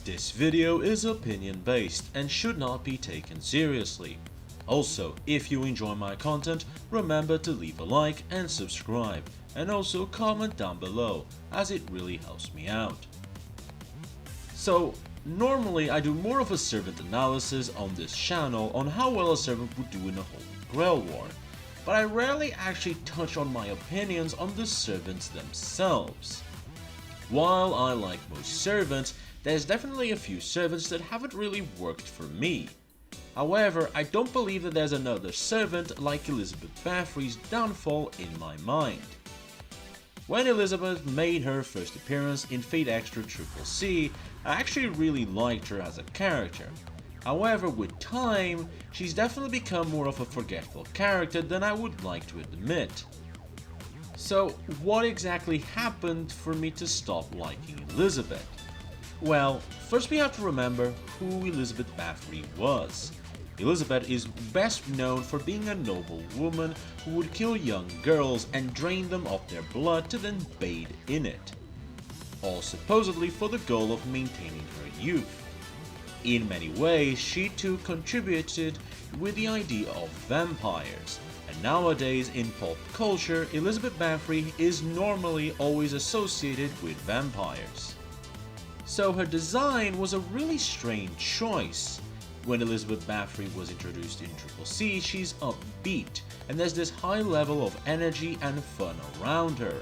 This video is opinion based and should not be taken seriously. Also, if you enjoy my content, remember to leave a like and subscribe, and also comment down below as it really helps me out. So, normally I do more of a servant analysis on this channel on how well a servant would do in a Holy Grail war, but I rarely actually touch on my opinions on the servants themselves. While I like most servants, there's definitely a few servants that haven't really worked for me. However, I don't believe that there's another servant like Elizabeth Bathory's downfall in my mind. When Elizabeth made her first appearance in Fate Extra CCC, I actually really liked her as a character. However, with time, she's definitely become more of a forgetful character than I would like to admit. So, what exactly happened for me to stop liking Elizabeth? Well, first we have to remember who Elizabeth Bathory was. Elizabeth is best known for being a noble woman who would kill young girls and drain them of their blood to then bathe in it, all supposedly for the goal of maintaining her youth. In many ways, she too contributed with the idea of vampires, and nowadays in pop culture, Elizabeth Bathory is normally always associated with vampires. So her design was a really strange choice. When Elizabeth Bathory was introduced in CCC, she's upbeat, and there's this high level of energy and fun around her,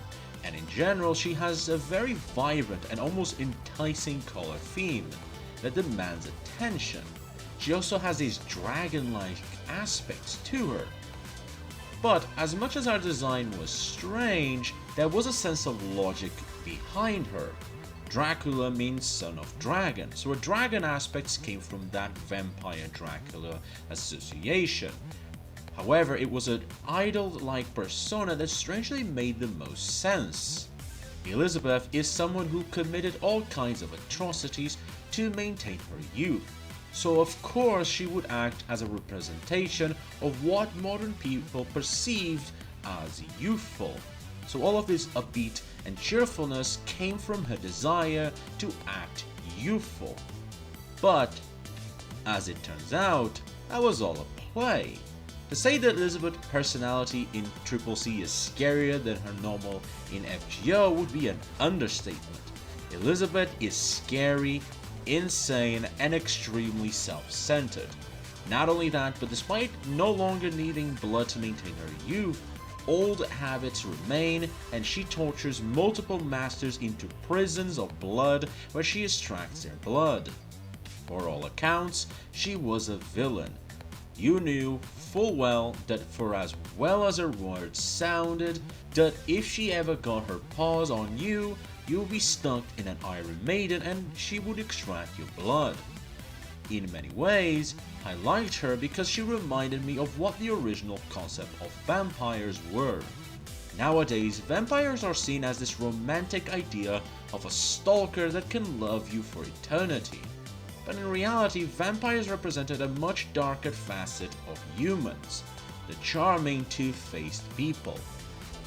and in general she has a very vibrant and almost enticing color theme that demands attention. She also has these dragon-like aspects to her. But as much as our design was strange, there was a sense of logic behind her. Dracula means son of dragon, so her dragon aspects came from that vampire-Dracula association. However, it was an idol-like persona that strangely made the most sense. Elizabeth is someone who committed all kinds of atrocities to maintain her youth, so of course she would act as a representation of what modern people perceived as youthful. So all of this upbeat and cheerfulness came from her desire to act youthful. But, as it turns out, that was all a play. To say that Elizabeth's personality in CCC is scarier than her normal in FGO would be an understatement. Elizabeth is scary, insane, and extremely self-centered. Not only that, but despite no longer needing blood to maintain her youth, old habits remain, and she tortures multiple masters into prisons of blood where she extracts their blood. For all accounts, she was a villain. You knew full well that for as well as her words sounded, that if she ever got her paws on you, you would be stuck in an Iron Maiden and she would extract your blood. In many ways, I liked her because she reminded me of what the original concept of vampires were. Nowadays, vampires are seen as this romantic idea of a stalker that can love you for eternity. But in reality, vampires represented a much darker facet of humans, the charming two-faced people.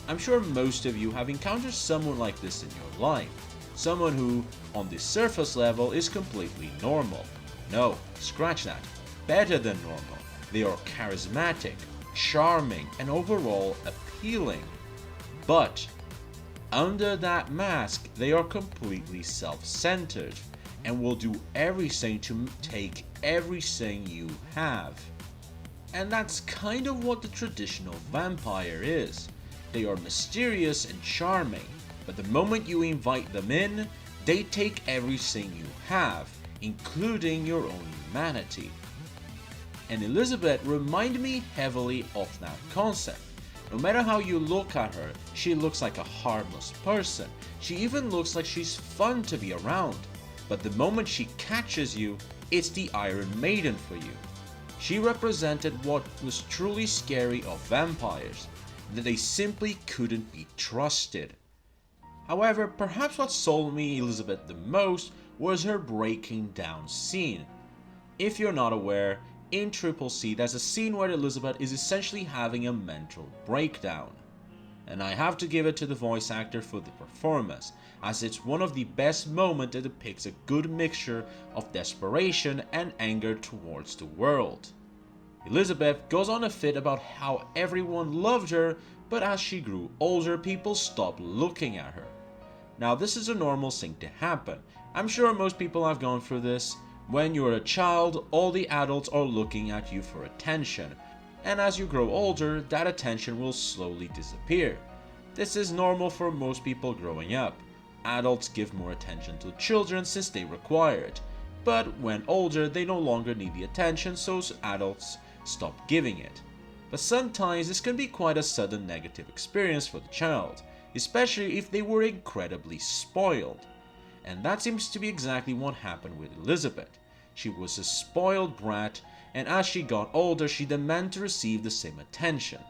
I'm sure most of you have encountered someone like this in your life, someone who, on the surface level, is completely normal. No, scratch that. Better than normal. They are charismatic, charming, and overall appealing. But, under that mask, they are completely self-centered and will do everything to take everything you have. And that's kind of what the traditional vampire is. They are mysterious and charming, but the moment you invite them in, they take everything you have, including your own humanity. And Elizabeth reminded me heavily of that concept. No matter how you look at her, she looks like a harmless person. She even looks like she's fun to be around. But the moment she catches you, it's the Iron Maiden for you. She represented what was truly scary of vampires, that they simply couldn't be trusted. However, perhaps what sold me Elizabeth the most was her breaking down scene. If you're not aware, in CCC there's a scene where Elizabeth is essentially having a mental breakdown. And I have to give it to the voice actor for the performance, as it's one of the best moments that depicts a good mixture of desperation and anger towards the world. Elizabeth goes on a fit about how everyone loved her, but as she grew older, people stopped looking at her. Now, this is a normal thing to happen. I'm sure most people have gone through this. When you're a child, all the adults are looking at you for attention, and as you grow older, that attention will slowly disappear. This is normal for most people growing up. Adults give more attention to children since they require it, but when older, they no longer need the attention, so adults stop giving it. But sometimes this can be quite a sudden negative experience for the child, especially if they were incredibly spoiled. And that seems to be exactly what happened with Elizabeth. She was a spoiled brat, and as she got older, she demanded to receive the same attention.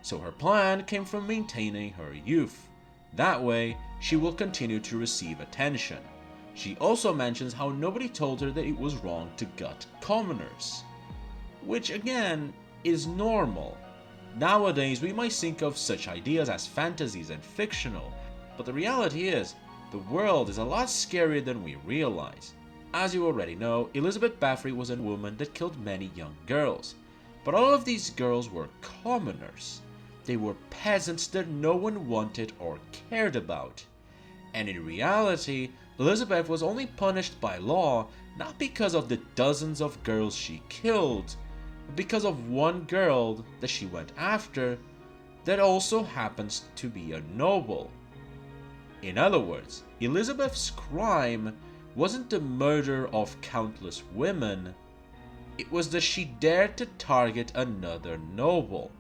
So her plan came from maintaining her youth. That way, she will continue to receive attention. She also mentions how nobody told her that it was wrong to gut commoners, which again is normal. Nowadays, we might think of such ideas as fantasies and fictional, but the reality is, the world is a lot scarier than we realize. As you already know, Elizabeth Bathory was a woman that killed many young girls, but all of these girls were commoners. They were peasants that no one wanted or cared about. And in reality, Elizabeth was only punished by law not because of the dozens of girls she killed, but because of one girl that she went after that also happens to be a noble. In other words, Elizabeth's crime wasn't the murder of countless women, it was that she dared to target another noble.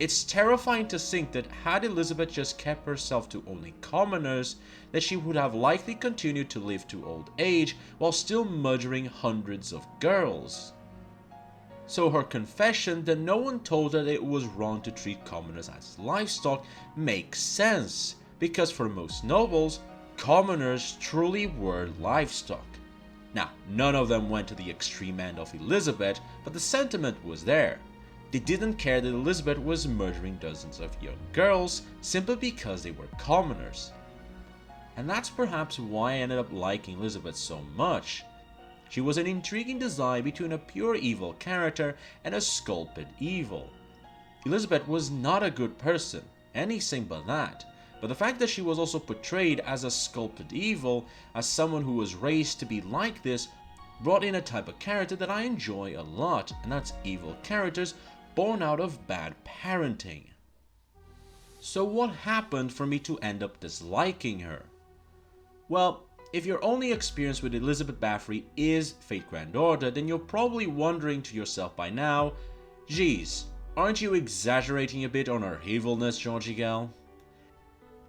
It's terrifying to think that had Elizabeth just kept herself to only commoners, that she would have likely continued to live to old age while still murdering hundreds of girls. So her confession that no one told her that it was wrong to treat commoners as livestock makes sense, because for most nobles, commoners truly were livestock. Now, none of them went to the extreme end of Elizabeth, but the sentiment was there. They didn't care that Elizabeth was murdering dozens of young girls simply because they were commoners. And that's perhaps why I ended up liking Elizabeth so much. She was an intriguing design between a pure evil character and a sculpted evil. Elizabeth was not a good person, anything but that. But the fact that she was also portrayed as a sculpted evil, as someone who was raised to be like this, brought in a type of character that I enjoy a lot, and that's evil characters born out of bad parenting. So what happened for me to end up disliking her? Well, if your only experience with Elizabeth Bathory is Fate Grand Order, then you're probably wondering to yourself by now, geez, aren't you exaggerating a bit on her evilness, Georgie Gal?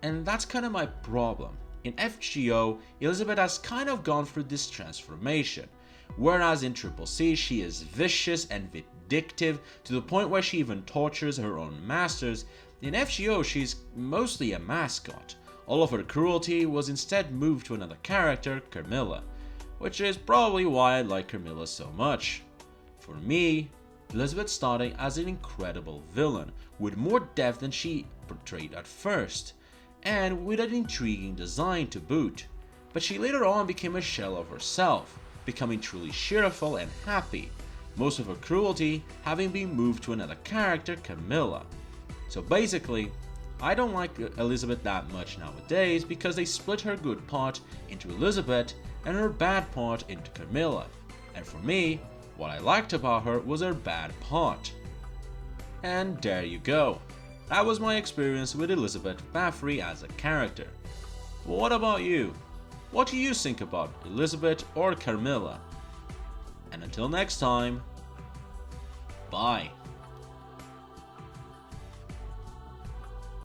And that's kind of my problem. In FGO, Elizabeth has kind of gone through this transformation, whereas in Triple C she is vicious and vindictive to the point where she even tortures her own masters. In FGO she's mostly a mascot. All of her cruelty was instead moved to another character, Carmilla, which is probably why I like Carmilla so much. For me, Elizabeth started as an incredible villain, with more depth than she portrayed at first, and with an intriguing design to boot, but she later on became a shell of herself, becoming truly cheerful and happy, most of her cruelty having been moved to another character, Camilla. So basically, I don't like Elizabeth that much nowadays because they split her good part into Elizabeth and her bad part into Camilla, and for me, what I liked about her was her bad part. And there you go. That was my experience with Elizabeth Bathory as a character. What about you? What do you think about Elizabeth or Carmilla? And until next time, bye.